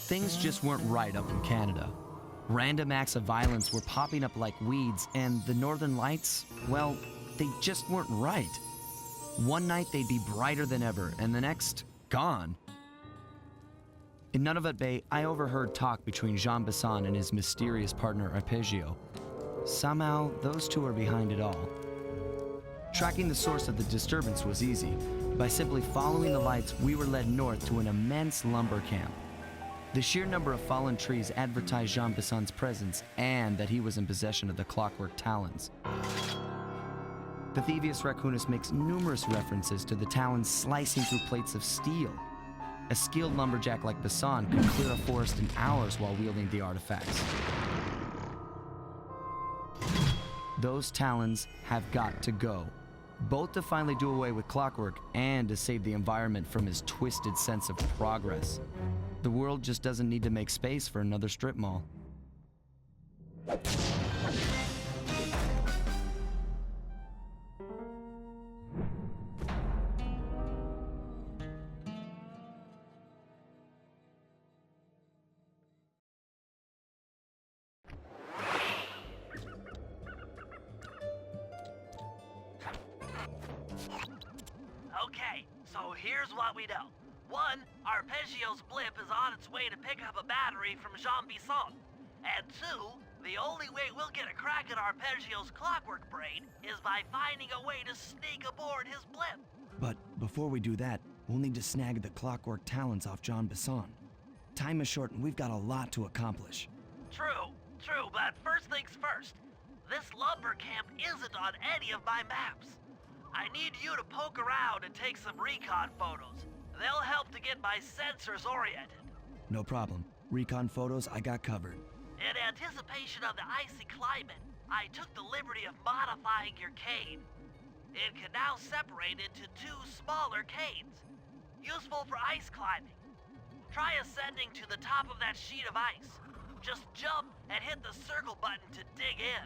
Things just weren't right up in Canada. Random acts of violence were popping up like weeds, and the Northern Lights, well, they just weren't right. One night they'd be brighter than ever, and the next, gone. In Nunavut Bay, I overheard talk between Jean Bisson and his mysterious partner Arpeggio. Somehow, those two are behind it all. Tracking the source of the disturbance was easy. By simply following the lights, we were led north to an immense lumber camp. The sheer number of fallen trees advertised Jean Bisson's presence and that he was in possession of the clockwork talons. The Thievius Raccoonus makes numerous references to the talons slicing through plates of steel. A skilled lumberjack like Bisson could clear a forest in hours while wielding the artifacts. Those talons have got to go, both to finally do away with clockwork and to save the environment from his twisted sense of progress. The world just doesn't need to make space for another strip mall. Okay, so here's what we know. One, Arpeggio's blip is on its way to pick up a battery from Jean Bisson. And two, the only way we'll get a crack at Arpeggio's clockwork brain is by finding a way to sneak aboard his blip. But before we do that, we'll need to snag the clockwork talons off Jean Bisson. Time is short and we've got a lot to accomplish. True, but first things first. This lumber camp isn't on any of my maps. I need you to poke around and take some recon photos. They'll help to get my sensors oriented. No problem. Recon photos I got covered. In anticipation of the icy climate, I took the liberty of modifying your cane. It can now separate into two smaller canes, useful for ice climbing. Try ascending to the top of that sheet of ice. Just jump and hit the circle button to dig in.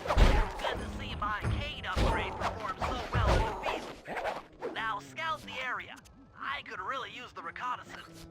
Good to see my cane upgrade performed so well in the field. Now scout the area. I could really use the reconnaissance.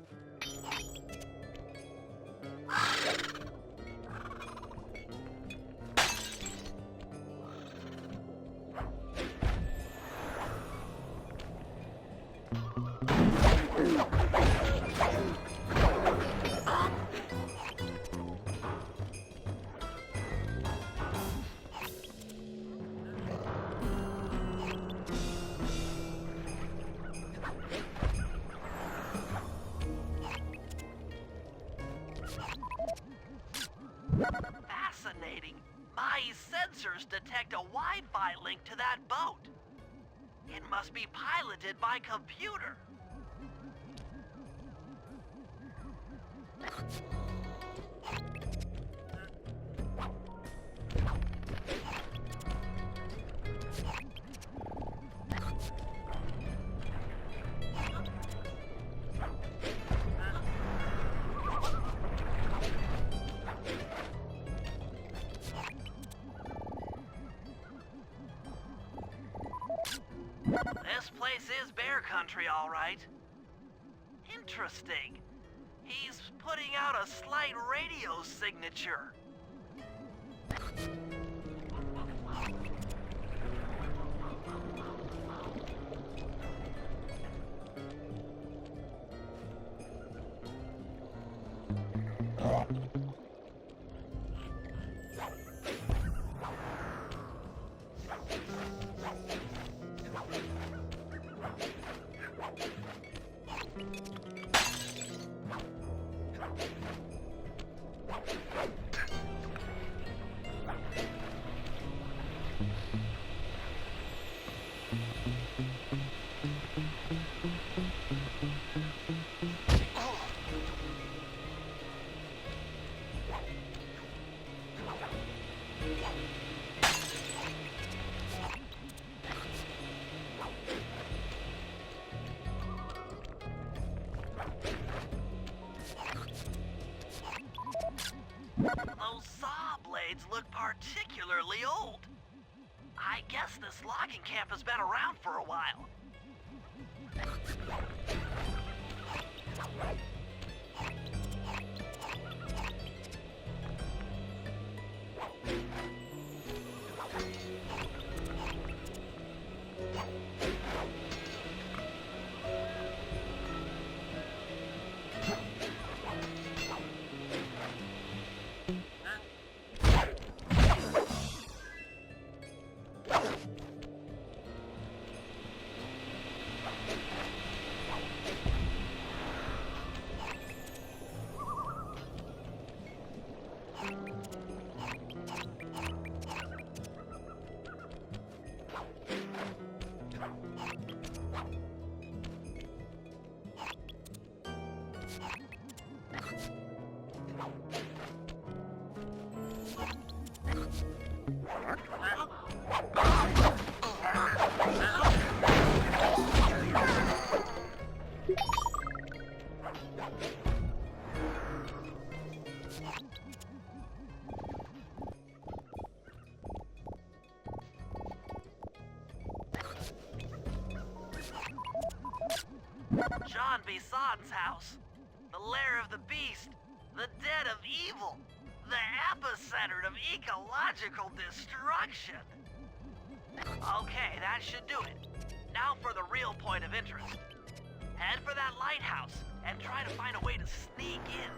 Fascinating. My sensors detect a Wi-Fi link to that boat. It must be piloted by computer. This place is bear country, all right. Interesting. He's putting out a slight radio signature. Those saw blades look particularly old. I guess this logging camp has been around for a while. John Bison's house. The lair of the beast. The den of evil. The epicenter of ecological destruction. Okay, that should do it. Now for the real point of interest. Head for that lighthouse and try to find a way to sneak in.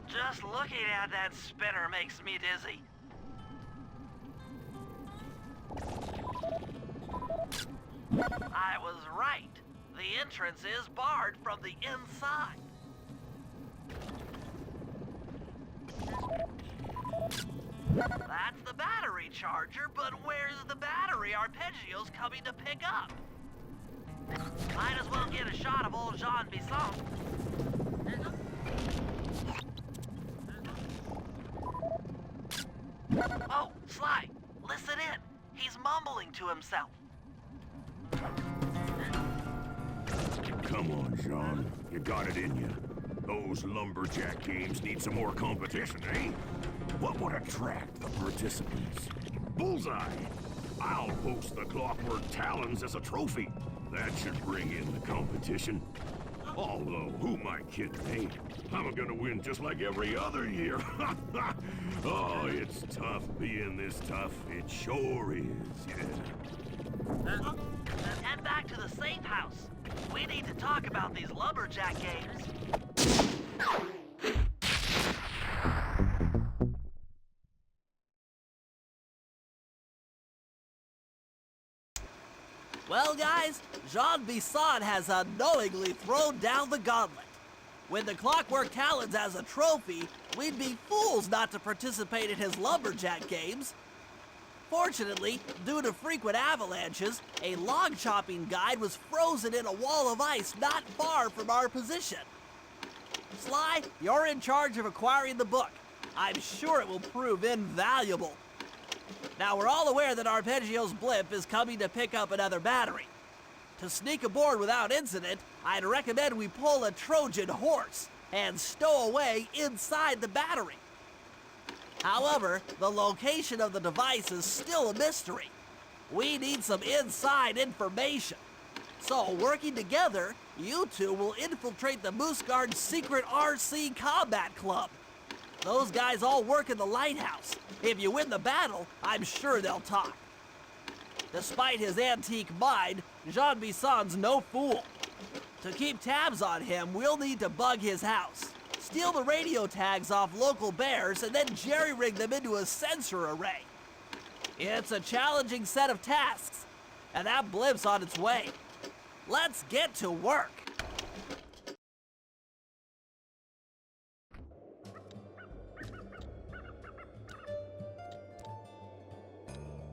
Just looking at that spinner makes me dizzy. I was right. The entrance is barred from the inside. That's the battery charger, but where's the battery Arpeggio's coming to pick up? Might as well get a shot of old Jean Bisson. Oh, Sly, listen in. He's mumbling to himself. Come on, Jean. You got it in you. Those lumberjack games need some more competition, eh? What would attract the participants? Bullseye! I'll post the clockwork talons as a trophy. That should bring in the competition. Although, who am I kidding, eh? I'm gonna win just like every other year. Oh, it's tough being this tough. It sure is, yeah. Head back to the safe house. We need to talk about these lumberjack games. Well, guys, Jean Bisson has unknowingly thrown down the gauntlet. With the Clockwork Talons as a trophy, we'd be fools not to participate in his lumberjack games. Fortunately, due to frequent avalanches, a log chopping guide was frozen in a wall of ice not far from our position. Sly, you're in charge of acquiring the book. I'm sure it will prove invaluable. Now, we're all aware that Arpeggio's blimp is coming to pick up another battery. To sneak aboard without incident, I'd recommend we pull a Trojan horse and stow away inside the battery. However, the location of the device is still a mystery. We need some inside information. So, working together, you two will infiltrate the Moose Guard's secret RC combat club. Those guys all work in the lighthouse. If you win the battle, I'm sure they'll talk. Despite his antique mind, Jean Bisson's no fool. To keep tabs on him, we'll need to bug his house, steal the radio tags off local bears, and then jerry-rig them into a sensor array. It's a challenging set of tasks, and that blimp's on its way. Let's get to work.